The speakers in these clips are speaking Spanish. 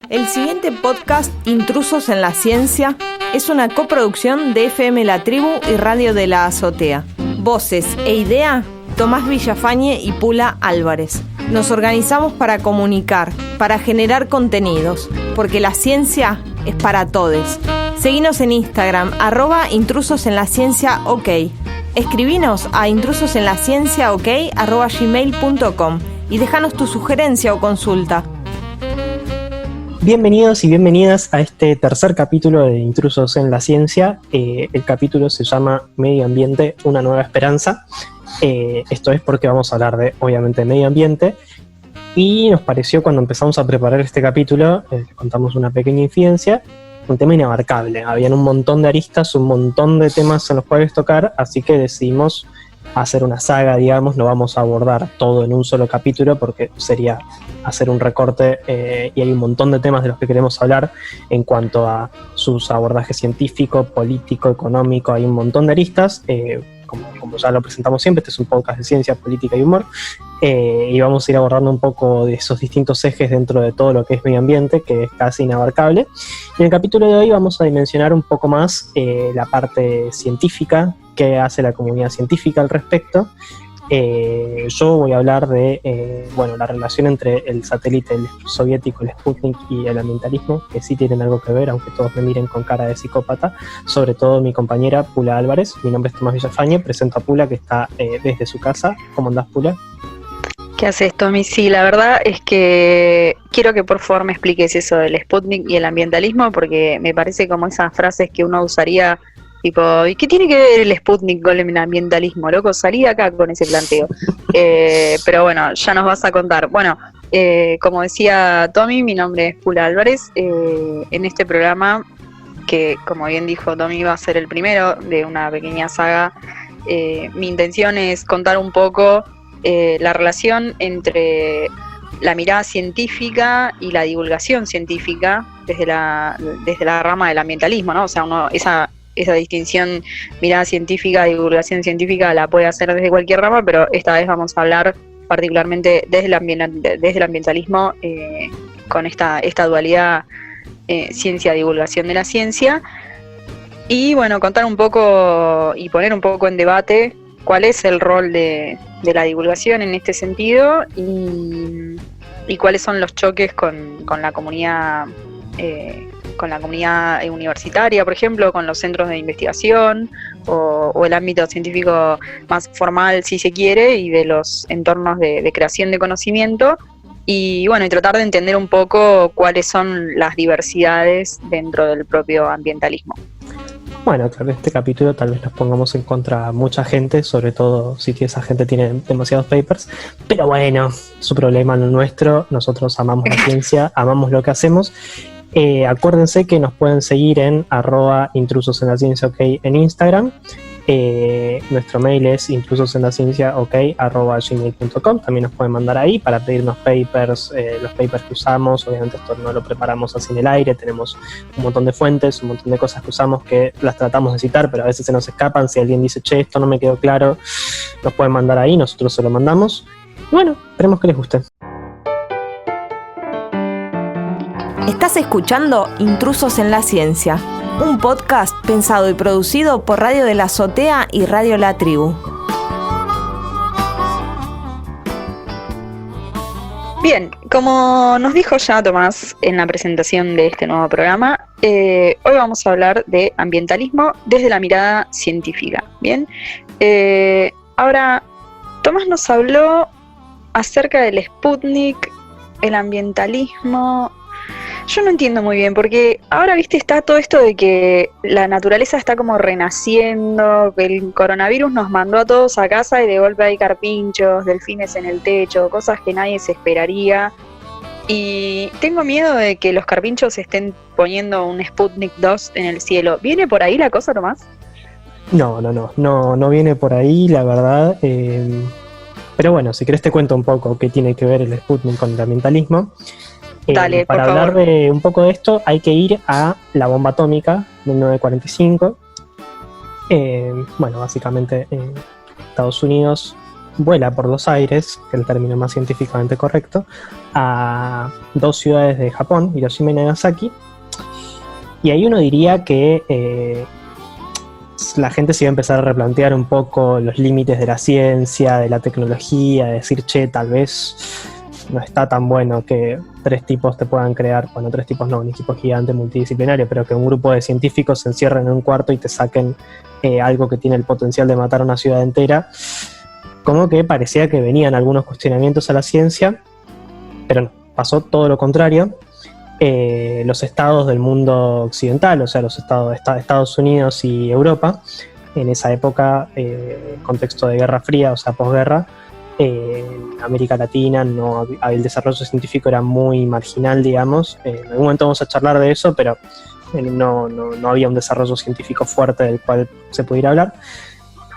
El siguiente podcast, Intrusos en la Ciencia, es una coproducción de FM La Tribu y Radio de la Azotea. Voces e idea, Tomás Villafañe y Pula Álvarez. Nos organizamos para comunicar, para generar contenidos, porque la ciencia es para todos. Seguinos en Instagram, @intrusosenlacienciaok. Escribinos a intrusosenlacienciaok@gmail.com y déjanos tu sugerencia o consulta. Bienvenidos y bienvenidas a este tercer capítulo de Intrusos en la Ciencia. El capítulo se llama Medio Ambiente, una nueva esperanza. Esto es porque vamos a hablar de, obviamente, medio ambiente. Y nos pareció, cuando empezamos a preparar este capítulo, contamos una pequeña infidencia, un tema inabarcable. Habían un montón de aristas, un montón de temas en los cuales tocar, así que decidimos hacer una saga, digamos. No vamos a abordar todo en un solo capítulo porque sería hacer un recorte, y hay un montón de temas de los que queremos hablar en cuanto a sus abordajes científico, político, económico. Hay un montón de aristas, como ya lo presentamos siempre. Este es un podcast de ciencia, política y humor, y vamos a ir abordando un poco de esos distintos ejes dentro de todo lo que es medio ambiente, que es casi inabarcable. Y en el capítulo de hoy vamos a dimensionar un poco más la parte científica, qué hace la comunidad científica al respecto. Yo voy a hablar de la relación entre el satélite soviético, el Sputnik, y el ambientalismo, que sí tienen algo que ver, aunque todos me miren con cara de psicópata. Sobre todo mi compañera Pula Álvarez. Mi nombre es Tomás Villafañe, presento a Pula, que está desde su casa. ¿Cómo andás, Pula? ¿Qué haces, Tommy? Sí, la verdad es que quiero que por favor me expliques eso del Sputnik y el ambientalismo, porque me parece como esas frases que uno usaría tipo, ¿y qué tiene que ver el Sputnik con el ambientalismo? Loco, salí acá con ese planteo. Pero bueno, ya nos vas a contar. Bueno, como decía Tommy, mi nombre es Pula Álvarez. En este programa, que como bien dijo Tommy, va a ser el primero de una pequeña saga, mi intención es contar un poco la relación entre la mirada científica y la divulgación científica desde la rama del ambientalismo, ¿no? O sea, esa distinción, mirada científica, divulgación científica, la puede hacer desde cualquier rama, pero esta vez vamos a hablar particularmente desde el ambientalismo, con esta dualidad ciencia-divulgación de la ciencia. Y bueno, contar un poco y poner un poco en debate cuál es el rol de la divulgación en este sentido y cuáles son los choques con la comunidad universitaria, por ejemplo, con los centros de investigación o el ámbito científico más formal, si se quiere, y de los entornos de creación de conocimiento. Y bueno, y tratar de entender un poco cuáles son las diversidades dentro del propio ambientalismo. Bueno, claro, en este capítulo tal vez nos pongamos en contra a mucha gente, sobre todo si esa gente tiene demasiados papers, pero bueno, su problema, no nuestro. Nosotros amamos la ciencia, amamos lo que hacemos. Acuérdense que nos pueden seguir en @intrusosenlacienciaok en Instagram. Nuestro mail es intrusosenlacienciaok@gmail.com. También nos pueden mandar ahí para pedirnos papers, los papers que usamos. Obviamente esto no lo preparamos así en el aire, tenemos un montón de fuentes, un montón de cosas que usamos que las tratamos de citar, pero a veces se nos escapan. Si alguien dice, che, esto no me quedó claro, nos pueden mandar ahí, nosotros se lo mandamos. Bueno, esperemos que les guste. Estás escuchando Intrusos en la Ciencia, un podcast pensado y producido por Radio de la Azotea y Radio La Tribu. Bien, como nos dijo ya Tomás en la presentación de este nuevo programa, hoy vamos a hablar de ambientalismo desde la mirada científica. Bien, ahora Tomás nos habló acerca del Sputnik, el ambientalismo. Yo no entiendo muy bien, porque ahora, viste, está todo esto de que la naturaleza está como renaciendo, que el coronavirus nos mandó a todos a casa y de golpe hay carpinchos, delfines en el techo, cosas que nadie se esperaría. Y tengo miedo de que los carpinchos estén poniendo un Sputnik 2 en el cielo. ¿Viene por ahí la cosa, Tomás? No viene por ahí, la verdad. Pero bueno, si querés te cuento un poco qué tiene que ver el Sputnik con el ambientalismo. Dale, para hablar de un poco de esto hay que ir a la bomba atómica de 1945. Básicamente Estados Unidos vuela por los aires, que es el término más científicamente correcto, a dos ciudades de Japón, Hiroshima y Nagasaki. Y ahí uno diría que la gente se iba a empezar a replantear un poco los límites de la ciencia, de la tecnología, de decir, che, tal vez no está tan bueno que 3 tipos te puedan crear, bueno, 3 tipos no, un equipo gigante multidisciplinario, pero que un grupo de científicos se encierren en un cuarto y te saquen algo que tiene el potencial de matar a una ciudad entera. Como que parecía que venían algunos cuestionamientos a la ciencia, pero no, pasó todo lo contrario. Los estados del mundo occidental, o sea, los Estados Unidos y Europa, en esa época, contexto de Guerra Fría, o sea, posguerra, en América Latina el desarrollo científico era muy marginal, digamos. En algún momento vamos a charlar de eso, pero no había un desarrollo científico fuerte del cual se pudiera hablar.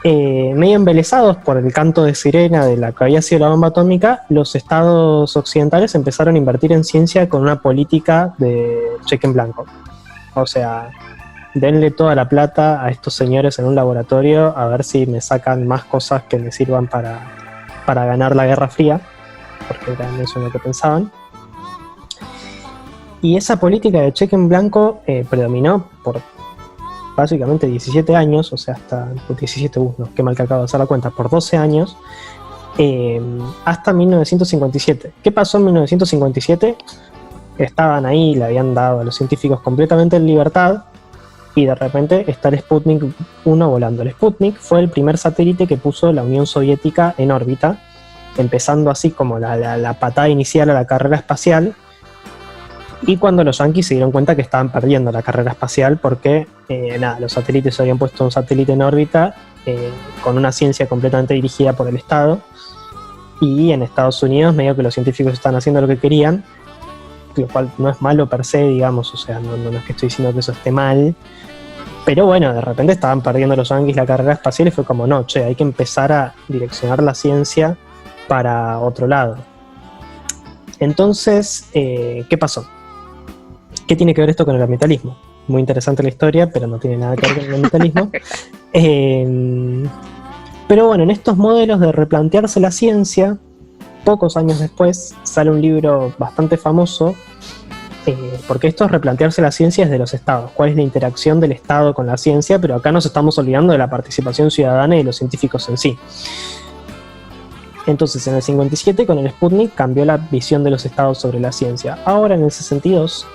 Medio embelesados por el canto de sirena de la que había sido la bomba atómica, los estados occidentales empezaron a invertir en ciencia con una política de cheque en blanco. O sea, denle toda la plata a estos señores en un laboratorio a ver si me sacan más cosas que me sirvan para ganar la Guerra Fría, porque era eso en lo que pensaban. Y esa política de cheque en blanco predominó por básicamente 17 años, o sea, hasta 17, no, qué mal que acabo de hacer la cuenta, por 12 años, hasta 1957. ¿Qué pasó en 1957? Estaban ahí, le habían dado a los científicos completamente en libertad, y de repente está el Sputnik 1 volando. El Sputnik fue el primer satélite que puso la Unión Soviética en órbita, empezando así como la patada inicial a la carrera espacial. Y cuando los yanquis se dieron cuenta que estaban perdiendo la carrera espacial porque los satélites habían puesto un satélite en órbita con una ciencia completamente dirigida por el Estado, y en Estados Unidos medio que los científicos estaban haciendo lo que querían, lo cual no es malo per se, digamos, o sea, no es que estoy diciendo que eso esté mal, pero bueno, de repente estaban perdiendo los yanquis la carrera espacial y fue como, no, che, hay que empezar a direccionar la ciencia para otro lado. Entonces, ¿qué pasó? ¿Qué tiene que ver esto con el ambientalismo? Muy interesante la historia, pero no tiene nada que ver con el ambientalismo. Pero bueno, en estos modelos de replantearse la ciencia, pocos años después sale un libro bastante famoso, porque esto es replantearse la ciencia desde los estados. ¿Cuál es la interacción del Estado con la ciencia? Pero acá nos estamos olvidando de la participación ciudadana y de los científicos en sí. Entonces, en el 57, con el Sputnik, cambió la visión de los estados sobre la ciencia. Ahora, en el 62,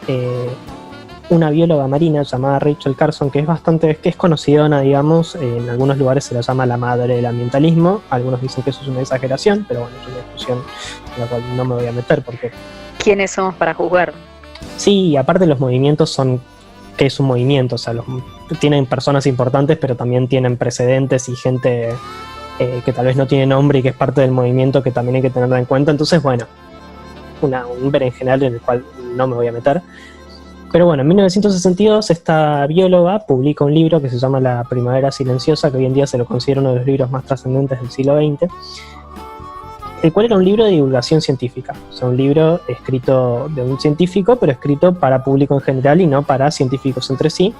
una bióloga marina llamada Rachel Carson, que es conocidona, digamos, en algunos lugares se la llama la madre del ambientalismo. Algunos dicen que eso es una exageración, pero bueno, es una discusión en la cual no me voy a meter porque... ¿Quiénes somos para juzgar? Sí, y aparte los movimientos son... ¿Qué es un movimiento? O sea, tienen personas importantes, pero también tienen precedentes y gente... que tal vez no tiene nombre y que es parte del movimiento que también hay que tenerla en cuenta. Entonces, bueno, un berenjenal en el cual no me voy a meter. Pero bueno, en 1962 esta bióloga publica un libro que se llama La Primavera Silenciosa, que hoy en día se lo considera uno de los libros más trascendentes del siglo XX, el cual era un libro de divulgación científica. O sea, un libro escrito de un científico, pero escrito para público en general y no para científicos entre sí.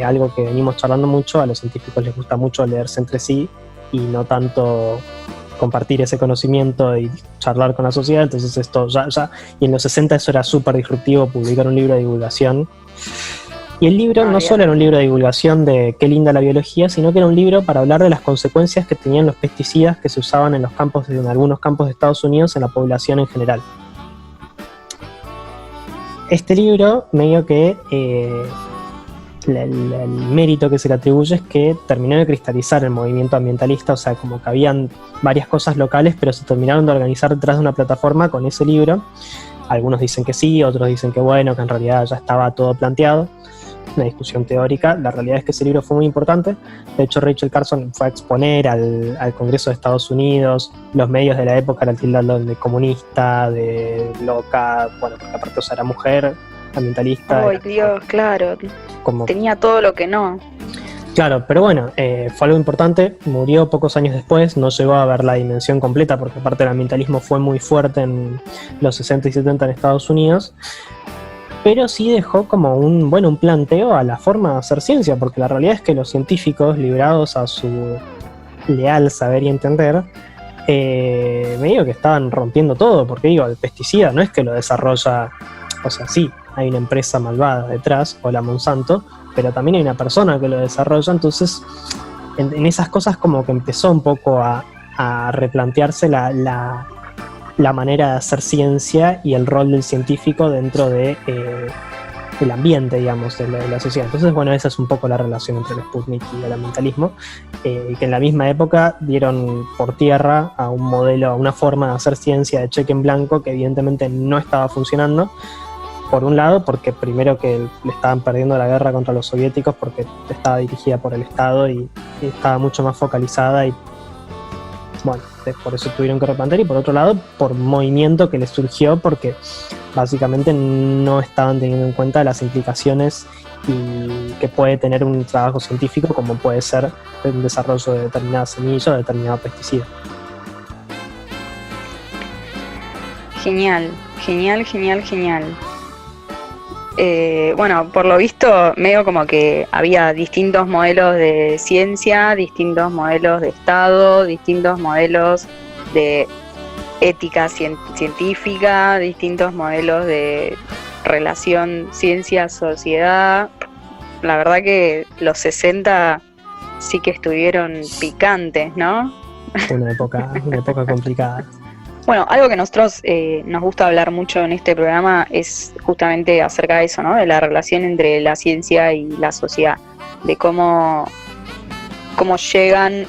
Algo que venimos charlando mucho, a los científicos les gusta mucho leerse entre sí y no tanto compartir ese conocimiento y charlar con la sociedad. Entonces esto ya y en los 60 eso era súper disruptivo, publicar un libro de divulgación. Y el libro no solo era un libro de divulgación de qué linda la biología, sino que era un libro para hablar de las consecuencias que tenían los pesticidas que se usaban en algunos campos de Estados Unidos en la población en general. Este libro medio que el mérito que se le atribuye es que terminó de cristalizar el movimiento ambientalista. O sea, como que habían varias cosas locales, pero se terminaron de organizar detrás de una plataforma con ese libro. Algunos dicen que sí, otros dicen que bueno, que en realidad ya estaba todo planteado. Una discusión teórica. La realidad es que ese libro fue muy importante. De hecho, Rachel Carson fue a exponer al Congreso de Estados Unidos. Los medios de la época la tildaron de comunista, de loca, bueno, porque aparte, o sea, era mujer, ambientalista. ¡Ay, Dios! Claro. Como... Tenía todo lo que no. Claro, pero bueno, fue algo importante. Murió pocos años después, no llegó a ver la dimensión completa, porque aparte el ambientalismo fue muy fuerte en los 60 y 70 en Estados Unidos. Pero sí dejó como un planteo a la forma de hacer ciencia, porque la realidad es que los científicos, librados a su leal saber y entender, medio que estaban rompiendo todo, porque digo, el pesticida no es que lo desarrolla, o sea, sí, hay una empresa malvada detrás, o la Monsanto, pero también hay una persona que lo desarrolla, entonces en esas cosas como que empezó un poco a replantearse la manera de hacer ciencia y el rol del científico dentro de el ambiente, digamos, de la sociedad. Entonces, bueno, esa es un poco la relación entre el Sputnik y el ambientalismo, que en la misma época dieron por tierra a un modelo, a una forma de hacer ciencia de cheque en blanco que evidentemente no estaba funcionando. Por un lado, porque primero que le estaban perdiendo la guerra contra los soviéticos porque estaba dirigida por el Estado y estaba mucho más focalizada y, bueno, por eso tuvieron que replantear, y por otro lado, por movimiento que les surgió porque básicamente no estaban teniendo en cuenta las implicaciones y que puede tener un trabajo científico como puede ser el desarrollo de determinada semilla o de determinado pesticida. Genial. Bueno, por lo visto, medio como que había distintos modelos de ciencia, distintos modelos de Estado, distintos modelos de ética científica, distintos modelos de relación ciencia-sociedad. La verdad que los 60 sí que estuvieron picantes, ¿no? Una época complicada. Bueno, algo que nosotros nos gusta hablar mucho en este programa es justamente acerca de eso, ¿no? De la relación entre la ciencia y la sociedad, de cómo llegan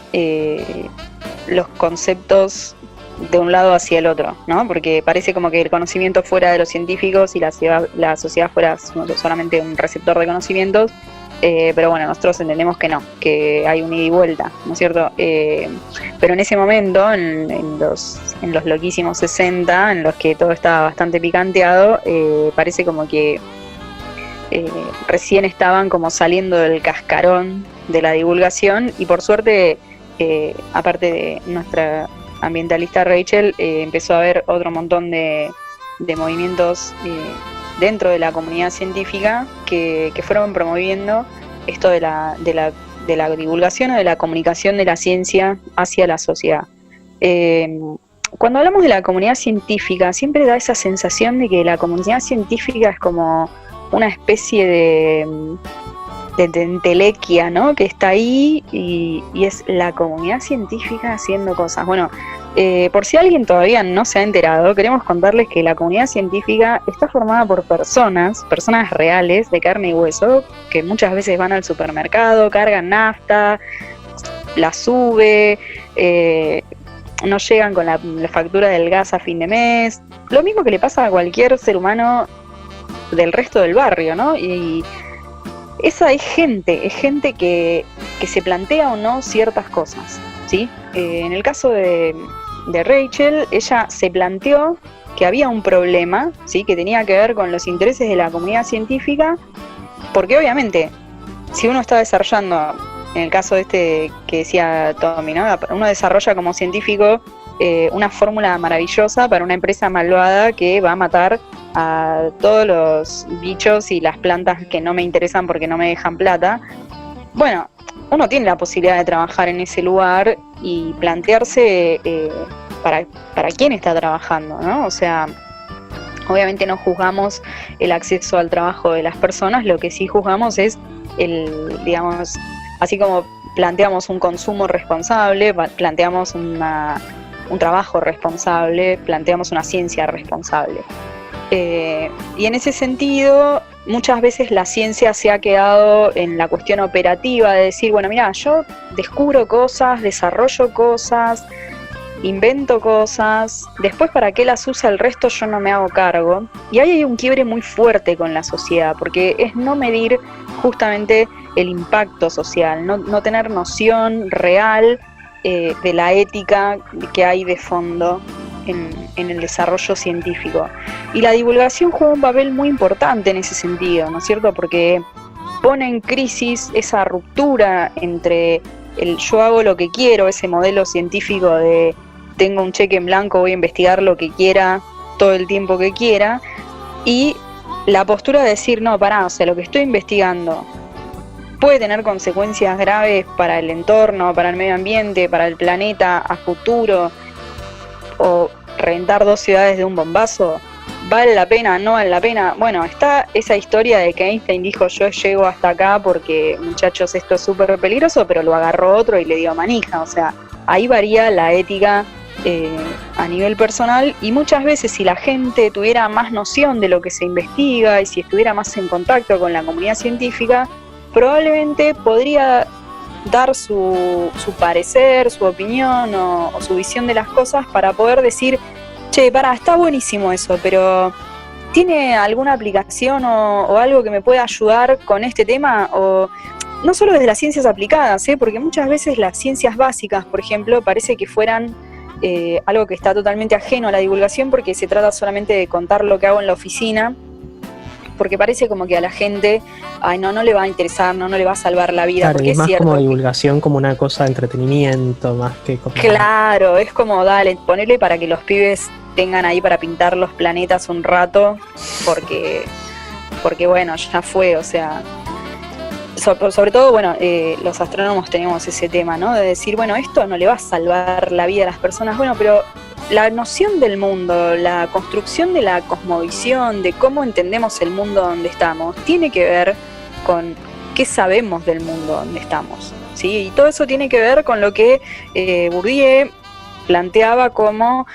los conceptos de un lado hacia el otro, ¿no? Porque parece como que el conocimiento fuera de los científicos y la sociedad fuera solamente un receptor de conocimientos, pero bueno, nosotros entendemos que no, que hay un ida y vuelta, ¿no es cierto? Pero en ese momento, en los loquísimos 60, en los que todo estaba bastante picanteado, parece como que recién estaban como saliendo del cascarón de la divulgación, y por suerte, aparte de nuestra ambientalista Rachel, empezó a haber otro montón de movimientos dentro de la comunidad científica que fueron promoviendo esto de la divulgación o de la comunicación de la ciencia hacia la sociedad. Cuando hablamos de la comunidad científica, siempre da esa sensación de que la comunidad científica es como una especie de entelequia, ¿no? Que está ahí y es la comunidad científica haciendo cosas. Bueno, por si alguien todavía no se ha enterado, queremos contarles que la comunidad científica está formada por personas reales, de carne y hueso, que muchas veces van al supermercado, cargan nafta, la sube, no llegan con la factura del gas a fin de mes. Lo mismo que le pasa a cualquier ser humano del resto del barrio, ¿no? Y esa es gente que se plantea o no ciertas cosas, ¿sí? En el caso de Rachel, ella se planteó que había un problema, ¿sí? Que tenía que ver con los intereses de la comunidad científica, porque obviamente, si uno está desarrollando, en el caso este que decía Tommy, ¿no? Uno desarrolla como científico una fórmula maravillosa para una empresa malvada que va a matar a todos los bichos y las plantas que no me interesan porque no me dejan plata. Bueno, uno tiene la posibilidad de trabajar en ese lugar y plantearse para quién está trabajando, ¿no? O sea, obviamente no juzgamos el acceso al trabajo de las personas, lo que sí juzgamos es digamos, así como planteamos un consumo responsable, planteamos un trabajo responsable, planteamos una ciencia responsable. Y en ese sentido, muchas veces la ciencia se ha quedado en la cuestión operativa de decir, bueno, mira, yo descubro cosas, desarrollo cosas, invento cosas, después para qué las usa el resto yo no me hago cargo. Y ahí hay un quiebre muy fuerte con la sociedad, porque es no medir justamente el impacto social, no tener noción real de la ética que hay de fondo en el desarrollo científico. Y la divulgación juega un papel muy importante en ese sentido, ¿no es cierto? Porque pone en crisis esa ruptura entre el yo hago lo que quiero, ese modelo científico de tengo un cheque en blanco, voy a investigar lo que quiera todo el tiempo que quiera, y la postura de decir, no, pará, o sea, lo que estoy investigando puede tener consecuencias graves para el entorno, para el medio ambiente, para el planeta a futuro, o reventar 2 ciudades de un bombazo, ¿vale la pena? ¿No vale la pena? Bueno, está esa historia de que Einstein dijo yo llego hasta acá porque muchachos esto es súper peligroso, pero lo agarró otro y le dio manija, o sea, ahí varía la ética a nivel personal, y muchas veces si la gente tuviera más noción de lo que se investiga y si estuviera más en contacto con la comunidad científica, probablemente podría dar su parecer, su opinión o su visión de las cosas para poder decir, che, pará, está buenísimo eso, pero ¿tiene alguna aplicación o algo que me pueda ayudar con este tema? O no solo desde las ciencias aplicadas, porque muchas veces las ciencias básicas, por ejemplo, parece que fueran algo que está totalmente ajeno a la divulgación porque se trata solamente de contar lo que hago en la oficina, porque parece como que a la gente no le va a interesar, no le va a salvar la vida. Claro, porque es más cierto como divulgación, como una cosa de entretenimiento, más que como... Claro, es como dale, ponerle para que los pibes tengan ahí para pintar los planetas un rato, porque bueno, ya fue, o sea... Sobre todo, bueno, los astrónomos tenemos ese tema, ¿no? De decir, bueno, esto no le va a salvar la vida a las personas, bueno, pero la noción del mundo, la construcción de la cosmovisión, de cómo entendemos el mundo donde estamos, tiene que ver con qué sabemos del mundo donde estamos, ¿sí? Y todo eso tiene que ver con lo que Bourdieu planteaba como...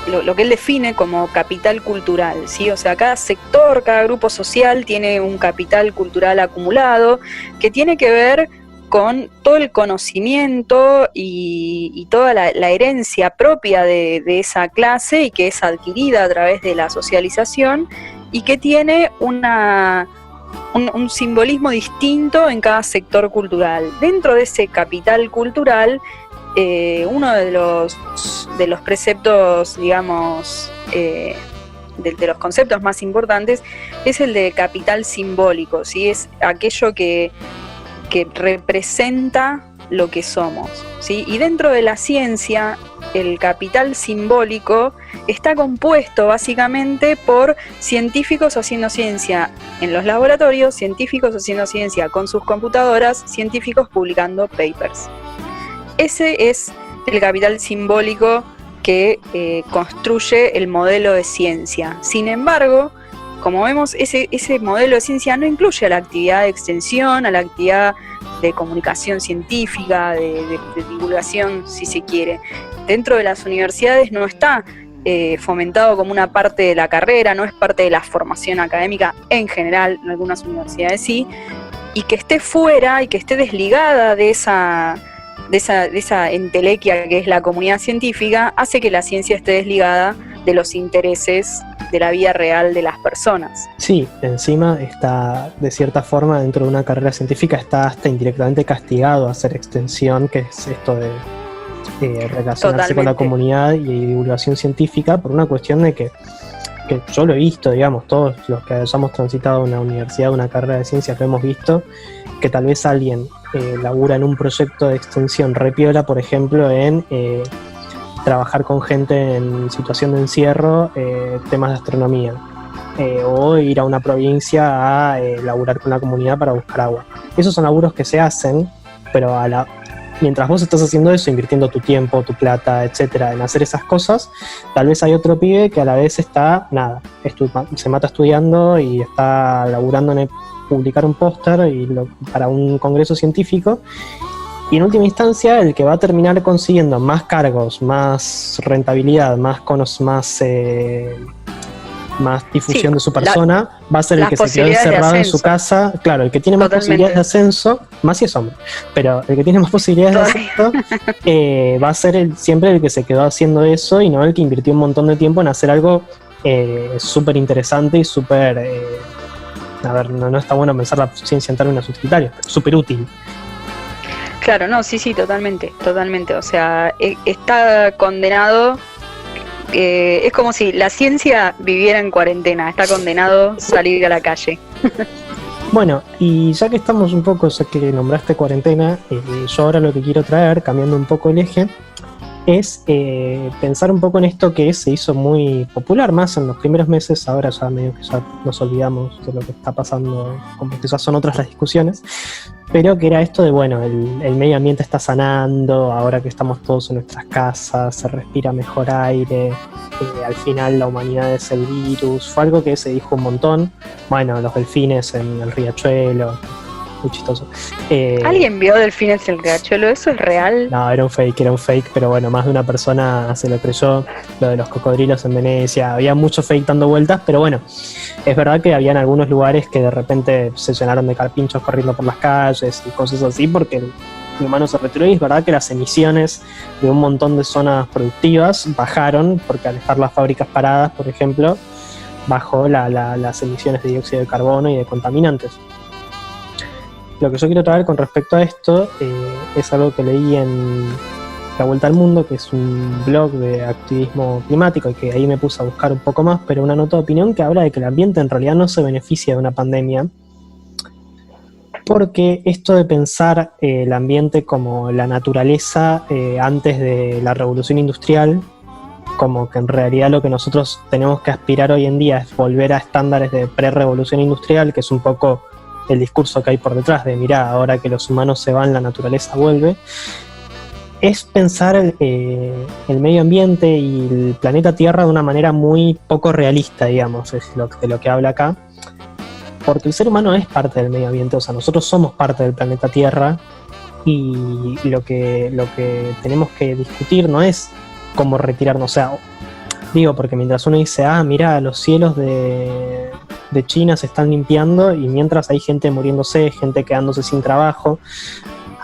lo que él define como capital cultural, ¿sí? O sea, cada sector, cada grupo social tiene un capital cultural acumulado que tiene que ver con todo el conocimiento y toda la herencia propia de esa clase y que es adquirida a través de la socialización y que tiene un simbolismo distinto en cada sector cultural. Dentro de ese capital cultural, uno de los preceptos, digamos, de los conceptos más importantes es el de capital simbólico, ¿sí? Es aquello que representa lo que somos, ¿sí? Y dentro de la ciencia, el capital simbólico está compuesto básicamente por científicos haciendo ciencia en los laboratorios, científicos haciendo ciencia con sus computadoras, científicos publicando papers. Ese es el capital simbólico que construye el modelo de ciencia. Sin embargo, como vemos, ese modelo de ciencia no incluye a la actividad de extensión, a la actividad de comunicación científica, de divulgación, si se quiere. Dentro de las universidades no está fomentado como una parte de la carrera, no es parte de la formación académica en general, en algunas universidades sí, y que esté fuera y que esté desligada de esa entelequia que es la comunidad científica, hace que la ciencia esté desligada de los intereses de la vida real de las personas. Sí, encima está, de cierta forma, dentro de una carrera científica está hasta indirectamente castigado a hacer extensión, que es esto de relacionarse Totalmente. Con la comunidad y divulgación científica, por una cuestión de que yo lo he visto, digamos, todos los que hayamos transitado una universidad, una carrera de ciencias, lo hemos visto, que tal vez alguien labura en un proyecto de extensión repiola, por ejemplo, en trabajar con gente en situación de encierro, temas de astronomía, o ir a una provincia a laburar con la comunidad para buscar agua. Esos son laburos que se hacen, pero mientras vos estás haciendo eso, invirtiendo tu tiempo, tu plata, etcétera, en hacer esas cosas, tal vez hay otro pibe que a la vez está, se mata estudiando y está laburando en publicar un póster para un congreso científico, y en última instancia el que va a terminar consiguiendo más cargos, más rentabilidad, más difusión de su persona, va a ser el que se quedó encerrado en su casa. Claro, el que tiene más posibilidades de ascenso, más si es hombre, pero el que tiene más posibilidades de ascenso va a ser siempre el que se quedó haciendo eso y no el que invirtió un montón de tiempo en hacer algo súper interesante y súper... a ver, no está bueno pensar la ciencia en términos utilitarios, pero súper útil. Claro, no, sí, totalmente. O sea, está condenado... es como si la ciencia viviera en cuarentena, está condenado a salir a la calle. Bueno, y ya que estamos un poco, ya que nombraste cuarentena, yo ahora lo que quiero traer, cambiando un poco el eje, es pensar un poco en esto que se hizo muy popular más en los primeros meses. Ahora ya medio que ya nos olvidamos de lo que está pasando, como que ya son otras las discusiones, pero que era esto de, bueno, el medio ambiente está sanando, ahora que estamos todos en nuestras casas, se respira mejor aire, al final la humanidad es el virus. Fue algo que se dijo un montón. Bueno, los delfines en el riachuelo, muy chistoso. ¿Alguien vio delfines en el riachuelo? ¿Eso es real? No, era un fake, pero bueno, más de una persona se lo creyó. Lo de los cocodrilos en Venecia, había mucho fake dando vueltas, pero bueno, es verdad que habían algunos lugares que de repente se llenaron de carpinchos corriendo por las calles y cosas así, porque el humano se retiró, y es verdad que las emisiones de un montón de zonas productivas bajaron, porque al estar las fábricas paradas, por ejemplo, bajó las emisiones de dióxido de carbono y de contaminantes. Lo que yo quiero traer con respecto a esto es algo que leí en La Vuelta al Mundo, que es un blog de activismo climático, y que ahí me puse a buscar un poco más, pero una nota de opinión que habla de que el ambiente en realidad no se beneficia de una pandemia, porque esto de pensar el ambiente como la naturaleza antes de la revolución industrial, como que en realidad lo que nosotros tenemos que aspirar hoy en día es volver a estándares de pre-revolución industrial, que es un poco el discurso que hay por detrás de, mirá, ahora que los humanos se van, la naturaleza vuelve, es pensar el medio ambiente y el planeta Tierra de una manera muy poco realista, digamos, es de lo que habla acá, porque el ser humano es parte del medio ambiente, o sea, nosotros somos parte del planeta Tierra, y lo que tenemos que discutir no es cómo retirarnos, o sea, digo, porque mientras uno dice, mira, los cielos de China se están limpiando, y mientras hay gente muriéndose, gente quedándose sin trabajo,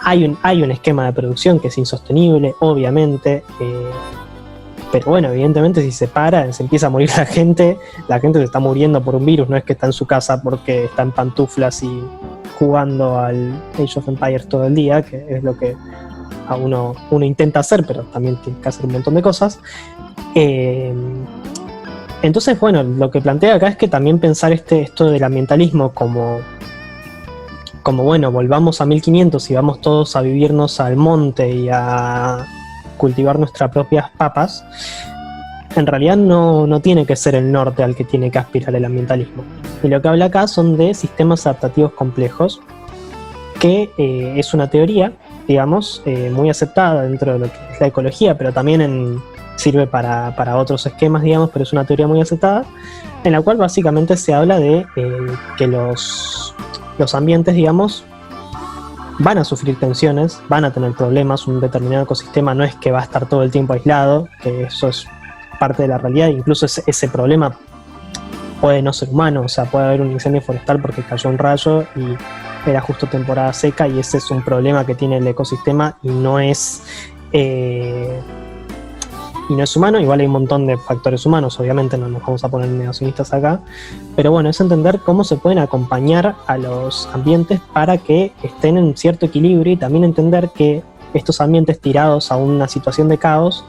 hay un esquema de producción que es insostenible, obviamente, pero bueno, evidentemente si se para, se empieza a morir la gente se está muriendo por un virus, no es que está en su casa porque está en pantuflas y jugando al Age of Empires todo el día, que es lo que a uno intenta hacer, pero también tiene que hacer un montón de cosas. Entonces, bueno, lo que plantea acá es que también pensar esto del ambientalismo como bueno, volvamos a 1500 y vamos todos a vivirnos al monte y a cultivar nuestras propias papas, en realidad no tiene que ser el norte al que tiene que aspirar el ambientalismo. Y lo que habla acá son de sistemas adaptativos complejos, que es una teoría, digamos, muy aceptada dentro de lo que es la ecología, pero también sirve para otros esquemas, digamos, pero es una teoría muy aceptada, en la cual básicamente se habla de que los ambientes, digamos, van a sufrir tensiones, van a tener problemas. Un determinado ecosistema no es que va a estar todo el tiempo aislado, que eso es parte de la realidad, incluso ese problema puede no ser humano, o sea, puede haber un incendio forestal porque cayó un rayo y era justo temporada seca, y ese es un problema que tiene el ecosistema y no es humano. Igual hay un montón de factores humanos, obviamente no nos vamos a poner negacionistas acá, pero bueno, es entender cómo se pueden acompañar a los ambientes para que estén en cierto equilibrio, y también entender que estos ambientes tirados a una situación de caos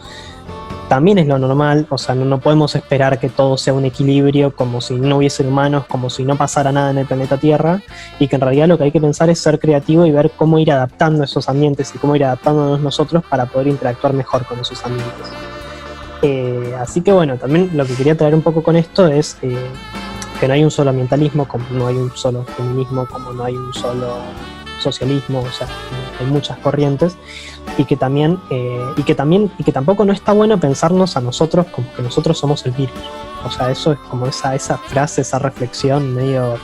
también es lo normal. O sea, no podemos esperar que todo sea un equilibrio como si no hubiese humanos, como si no pasara nada en el planeta Tierra, y que en realidad lo que hay que pensar es ser creativo y ver cómo ir adaptando esos ambientes y cómo ir adaptándonos nosotros para poder interactuar mejor con esos ambientes. Así que bueno, también lo que quería traer un poco con esto es que no hay un solo ambientalismo, como no hay un solo feminismo, como no hay un solo socialismo, o sea, hay muchas corrientes, y que tampoco no está bueno pensarnos a nosotros como que nosotros somos el virus. O sea, eso es como esa frase, esa reflexión medio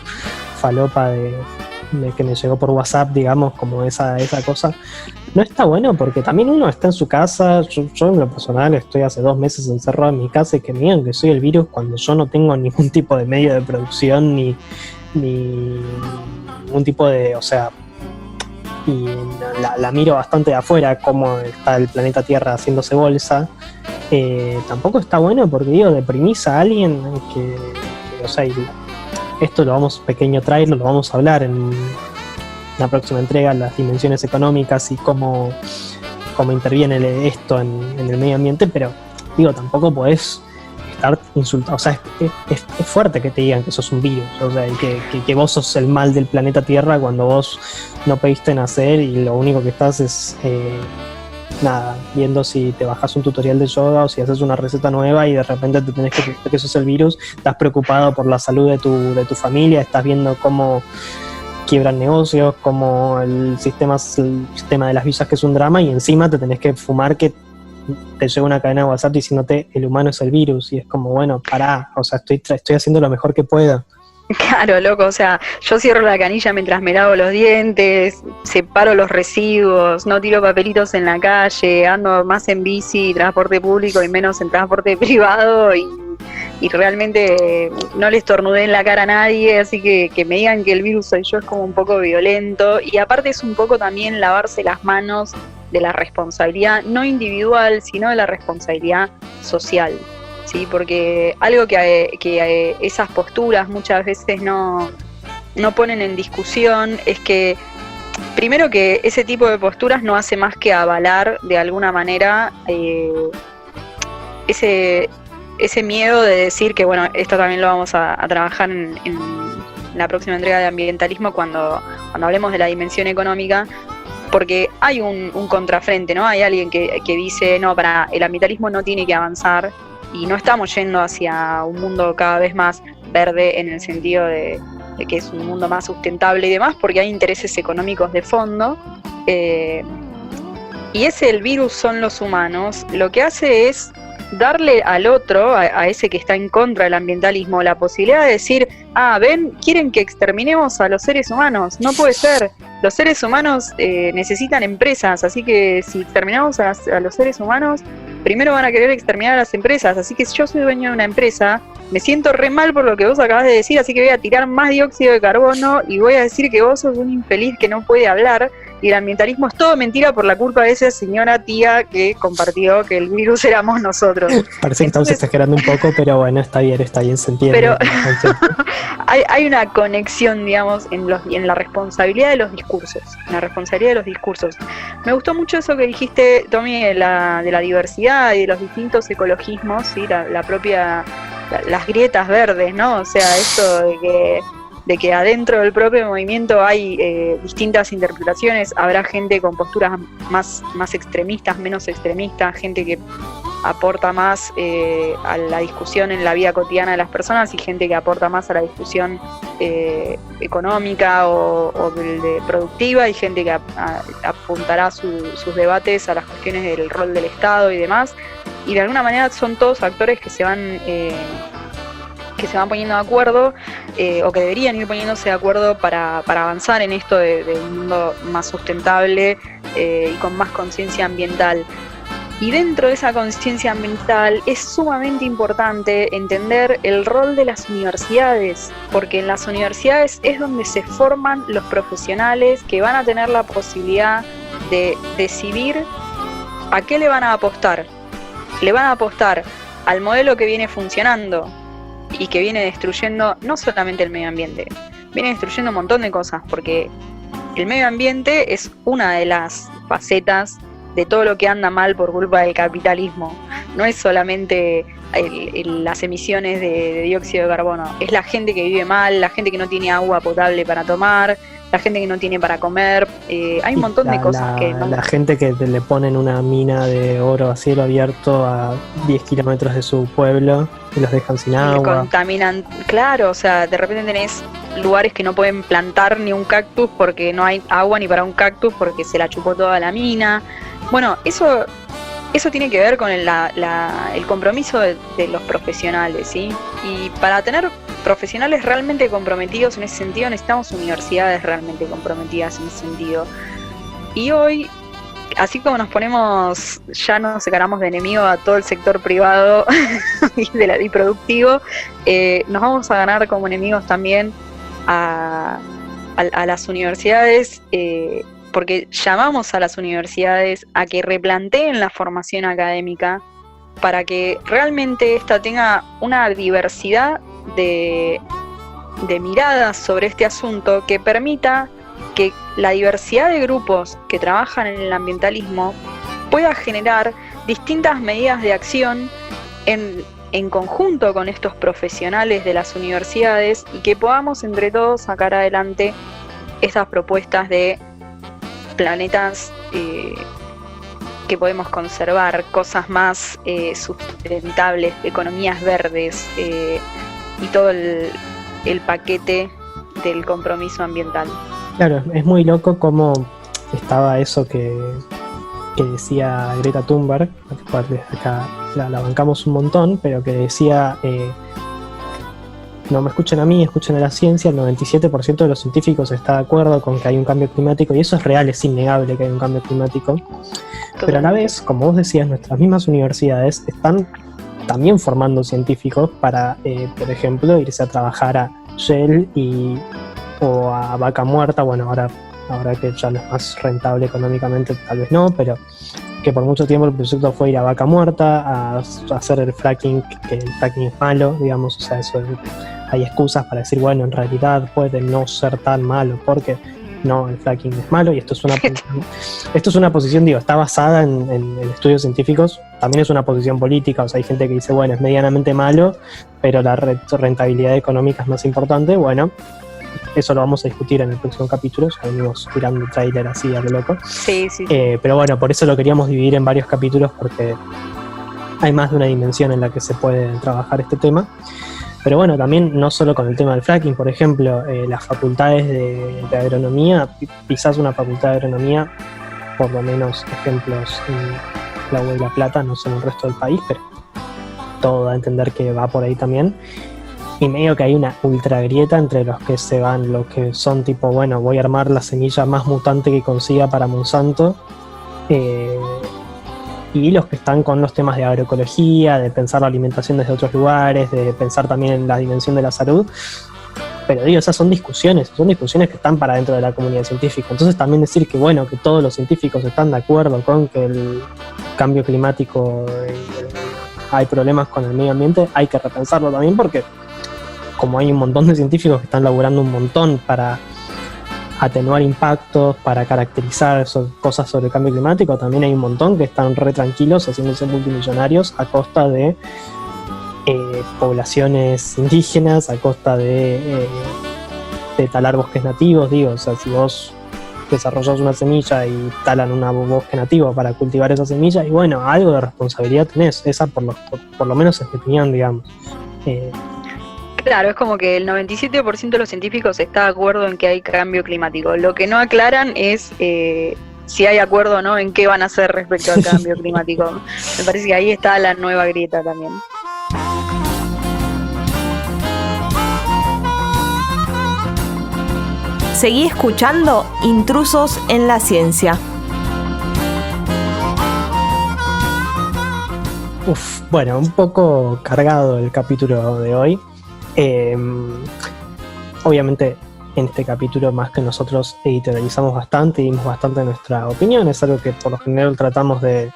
falopa de que me llegó por WhatsApp, digamos, como esa cosa. No está bueno, porque también uno está en su casa. Yo en lo personal estoy hace 2 meses encerrado en mi casa, y que me digan que soy el virus cuando yo no tengo ningún tipo de medio de producción ni ningún tipo de, o sea, y la miro bastante de afuera, cómo está el planeta Tierra haciéndose bolsa. Tampoco está bueno, porque digo, deprimís a alguien que o sea, esto pequeño trailer, lo vamos a hablar en la próxima entrega, las dimensiones económicas y cómo interviene esto en el medio ambiente, pero digo, tampoco podés estar insultado. O sea, es fuerte que te digan que sos un virus, o sea, que vos sos el mal del planeta Tierra cuando vos no pediste nacer y lo único que estás es nada, viendo si te bajas un tutorial de yoga o si haces una receta nueva y de repente te tenés que pensar que eso es el virus, estás preocupado por la salud de tu familia, estás viendo cómo quiebran negocios, cómo el sistema de las villas, que es un drama, y encima te tenés que fumar que te llega una cadena de WhatsApp diciéndote el humano es el virus, y es como, bueno, pará, o sea, estoy haciendo lo mejor que puedo. Claro, loco, o sea, yo cierro la canilla mientras me lavo los dientes, separo los residuos, no tiro papelitos en la calle, ando más en bici, transporte público y menos en transporte privado, y realmente no le estornudé en la cara a nadie, así que me digan que el virus soy yo es como un poco violento, y aparte es un poco también lavarse las manos de la responsabilidad no individual, sino de la responsabilidad social. Sí, porque algo que esas posturas muchas veces no ponen en discusión es que, primero, que ese tipo de posturas no hace más que avalar de alguna manera ese miedo de decir que, bueno, esto también lo vamos a trabajar en la próxima entrega de ambientalismo cuando hablemos de la dimensión económica, porque hay un contrafrente, ¿no? Hay alguien que dice, no, el ambientalismo no tiene que avanzar, y no estamos yendo hacia un mundo cada vez más verde en el sentido de que es un mundo más sustentable y demás, porque hay intereses económicos de fondo, y el virus son los humanos. Lo que hace es darle al otro, a ese que está en contra del ambientalismo, la posibilidad de decir, ven, quieren que exterminemos a los seres humanos, no puede ser. Los seres humanos necesitan empresas, así que si exterminamos a los seres humanos, primero van a querer exterminar a las empresas, así que si yo soy dueño de una empresa, me siento re mal por lo que vos acabas de decir, así que voy a tirar más dióxido de carbono y voy a decir que vos sos un infeliz que no puede hablar, y el ambientalismo es todo mentira por la culpa de esa señora tía que compartió que el virus éramos nosotros. Parece que estamos exagerando un poco, pero bueno, está bien, se entiende. Pero hay una conexión, digamos, en la responsabilidad de los discursos. En la responsabilidad de los discursos. Me gustó mucho eso que dijiste, Tommy, de la diversidad y de los distintos ecologismos, ¿sí? La propia, las grietas verdes, ¿no? O sea, esto de que adentro del propio movimiento hay distintas interpretaciones. Habrá gente con posturas más extremistas, menos extremistas, gente que aporta más a la discusión en la vida cotidiana de las personas, y gente que aporta más a la discusión económica o de productiva, y gente que apuntará sus debates a las cuestiones del rol del Estado y demás. Y de alguna manera son todos factores que se van poniendo de acuerdo, o que deberían ir poniéndose de acuerdo para avanzar en esto de un mundo más sustentable y con más conciencia ambiental. Y dentro de esa conciencia ambiental es sumamente importante entender el rol de las universidades, porque en las universidades es donde se forman los profesionales que van a tener la posibilidad de decidir a qué le van a apostar. Le van a apostar al modelo que viene funcionando y que viene destruyendo no solamente el medio ambiente, viene destruyendo un montón de cosas, porque el medio ambiente es una de las facetas de todo lo que anda mal por culpa del capitalismo. No es solamente las emisiones de dióxido de carbono, es la gente que vive mal, la gente que no tiene agua potable para tomar, la gente que no tiene para comer, hay un montón de cosas que... ¿no? La gente que le ponen una mina de oro a cielo abierto a 10 kilómetros de su pueblo y los dejan sin agua. Contaminan, claro, o sea, de repente tenés lugares que no pueden plantar ni un cactus porque no hay agua ni para un cactus porque se la chupó toda la mina. Bueno, eso tiene que ver con el compromiso de los profesionales, ¿sí? Y para tener profesionales realmente comprometidos en ese sentido, necesitamos universidades realmente comprometidas en ese sentido. Y hoy, así como ya nos separamos de enemigo a todo el sector privado y productivo, nos vamos a ganar como enemigos también a las universidades, porque llamamos a las universidades a que replanteen la formación académica para que realmente esta tenga una diversidad de miradas sobre este asunto que permita que la diversidad de grupos que trabajan en el ambientalismo pueda generar distintas medidas de acción en conjunto con estos profesionales de las universidades, y que podamos entre todos sacar adelante estas propuestas de planetas que podemos conservar, cosas más sustentables, economías verdes y todo el paquete del compromiso ambiental. Claro, es muy loco cómo estaba eso que decía Greta Thunberg, a la cual desde acá la bancamos un montón, pero que decía, no me escuchen a mí, escuchen a la ciencia, el 97% de los científicos está de acuerdo con que hay un cambio climático, y eso es real, es innegable que hay un cambio climático, pero a la vez, como vos decías, nuestras mismas universidades están también formando científicos para, por ejemplo, irse a trabajar a Shell o a Vaca Muerta. Bueno, ahora que ya no es más rentable económicamente, tal vez no, pero que por mucho tiempo el proyecto fue ir a Vaca Muerta a hacer el fracking, que el fracking es malo, digamos, o sea, hay excusas para decir, bueno, en realidad puede no ser tan malo, porque no, el fracking es malo, y esto es una posición, digo, está basada en estudios científicos, también es una posición política, o sea, hay gente que dice, bueno, es medianamente malo, pero la rentabilidad económica es más importante. Bueno, eso lo vamos a discutir en el próximo capítulo, ya venimos tirando trailer así a lo loco. Sí. Pero bueno, por eso lo queríamos dividir en varios capítulos, porque hay más de una dimensión en la que se puede trabajar este tema. Pero bueno, también no solo con el tema del fracking, por ejemplo, las facultades de agronomía, quizás una facultad de agronomía, por lo menos ejemplos en la UBA y La Plata, no son el resto del país, pero todo da a entender que va por ahí también. Y medio que hay una ultra grieta entre los que se van, los que son tipo, bueno, voy a armar la semilla más mutante que consiga para Monsanto, y los que están con los temas de agroecología, de pensar la alimentación desde otros lugares, de pensar también en la dimensión de la salud. Pero digo, esas son discusiones que están para dentro de la comunidad científica. Entonces también decir que bueno, que todos los científicos están de acuerdo con que el cambio climático, hay problemas con el medio ambiente, hay que repensarlo también, porque como hay un montón de científicos que están laburando un montón para atenuar impactos, para caracterizar cosas sobre el cambio climático, también hay un montón que están re tranquilos haciéndose multimillonarios a costa de poblaciones indígenas, a costa de talar bosques nativos. Digo, o sea, si vos desarrollás una semilla y talan un bosque nativo para cultivar esa semilla, y bueno, algo de responsabilidad tenés, esa por lo menos es mi opinión, digamos. Claro, es como que el 97% de los científicos está de acuerdo en que hay cambio climático. Lo que no aclaran es si hay acuerdo o no en qué van a hacer respecto al cambio climático. Me parece que ahí está la nueva grieta también. Seguí escuchando Intrusos en la Ciencia. Bueno, un poco cargado el capítulo de hoy. Obviamente en este capítulo, más que nosotros editorializamos bastante y dimos bastante nuestra opinión, es algo que por lo general tratamos de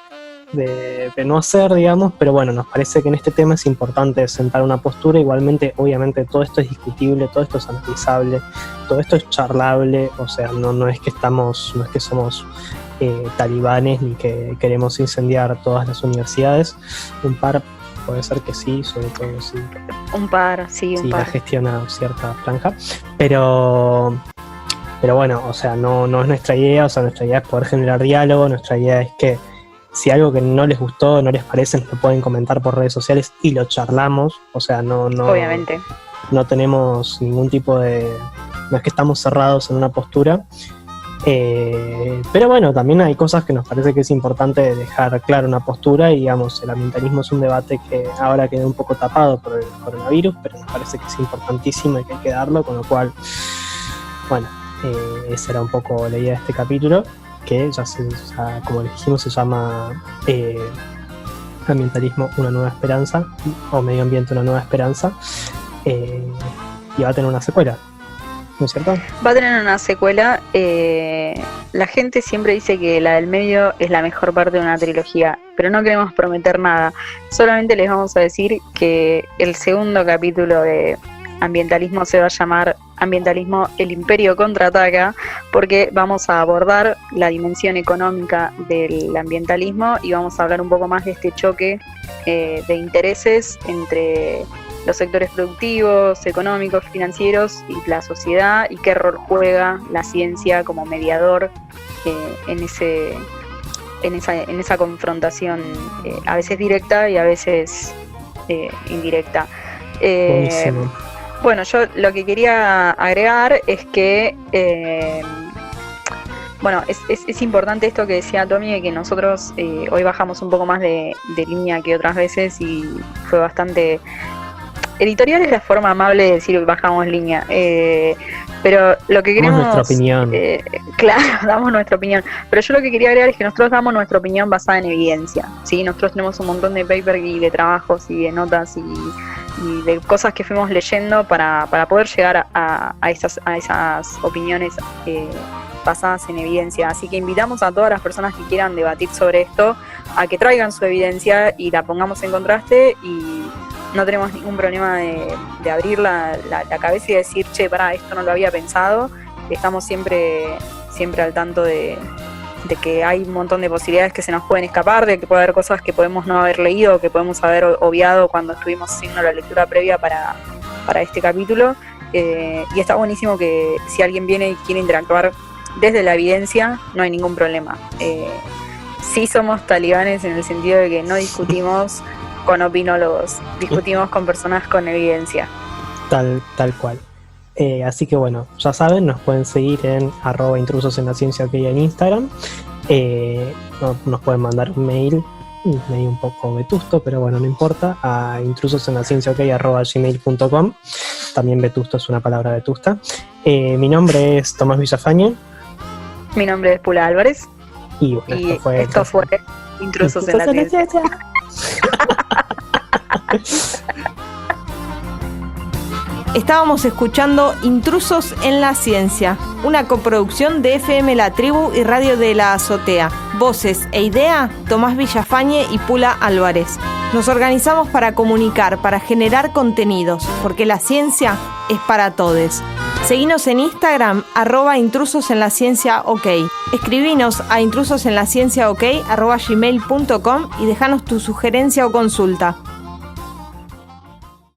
no hacer, digamos, pero bueno, nos parece que en este tema es importante sentar una postura. Igualmente, obviamente todo esto es discutible, todo esto es analizable, todo esto es charlable, o sea, no es que somos talibanes ni que queremos incendiar todas las universidades. Un par puede ser que sí, sobre todo si un par. la gestiona cierta franja, pero bueno, o sea, no es nuestra idea. O sea, nuestra idea es poder generar diálogo. Nuestra idea es que si algo que no les gustó, no les parece, nos lo pueden comentar por redes sociales y lo charlamos. O sea, no obviamente no tenemos ningún tipo de, no es que estamos cerrados en una postura. Pero bueno, también hay cosas que nos parece que es importante dejar clara una postura, y digamos, el ambientalismo es un debate que ahora queda un popoco tapado por el coronavirus, pero nos parece que es importantísimo y que hay que darlo, con lo cual, bueno, esa era un poco la idea de este capítulo, que ya como les dijimos, se llama Ambientalismo, una nueva esperanza, o Medio Ambiente, una nueva esperanza, y va a tener una secuela, ¿no es cierto? Va a tener una secuela. La gente siempre dice que la del medio es la mejor parte de una trilogía, pero no queremos prometer nada. Solamente les vamos a decir que el segundo capítulo de Ambientalismo se va a llamar Ambientalismo, el Imperio contraataca, porque vamos a abordar la dimensión económica del ambientalismo y vamos a hablar un poco más de este choque de intereses entre los sectores productivos, económicos, financieros y la sociedad, y qué rol juega la ciencia como mediador en en esa confrontación, a veces directa y a veces indirecta. Buenísimo. Bueno, yo lo que quería agregar es que bueno, es importante esto que decía Tommy, de que nosotros hoy bajamos un poco más de línea que otras veces y fue bastante... Editorial es la forma amable de decir que bajamos línea, pero lo que queremos... Damos nuestra opinión. Claro, damos nuestra opinión, pero yo lo que quería agregar es que nosotros damos nuestra opinión basada en evidencia, ¿sí? Nosotros tenemos un montón de papers y de trabajos y de notas y de cosas que fuimos leyendo para poder llegar a esas opiniones basadas en evidencia. Así que invitamos a todas las personas que quieran debatir sobre esto a que traigan su evidencia y la pongamos en contraste, y no tenemos ningún problema de abrir la cabeza y decir, che, pará, esto no lo había pensado. Estamos siempre al tanto de que hay un montón de posibilidades que se nos pueden escapar, de que puede haber cosas que podemos no haber leído, que podemos haber obviado cuando estuvimos haciendo la lectura previa para este capítulo. Y está buenísimo que si alguien viene y quiere interactuar desde la evidencia, no hay ningún problema. Sí somos talibanes en el sentido de que no discutimos con opinólogos, discutimos con personas con evidencia. Tal cual. Así que bueno, ya saben, nos pueden seguir en @intrusos en la ciencia OK en Instagram. Nos pueden mandar un mail medio un poco vetusto, pero bueno, no importa, a intrusosenlacienciaok@gmail.com. También vetusto es una palabra vetusta. Mi nombre es Tomás Villafañe. Mi nombre es Pula Álvarez. Y bueno, esto fue Intrusos en la Ciencia. Estábamos escuchando Intrusos en la Ciencia, una coproducción de FM La Tribu y Radio de la Azotea. Voces e idea, Tomás Villafañe y Pula Álvarez. Nos organizamos para comunicar, para generar contenidos, porque la ciencia es para todos. Seguinos en Instagram, @intrusosenlacienciaok. Escribinos a intrusosenlacienciaok@gmail.com y dejanos tu sugerencia o consulta.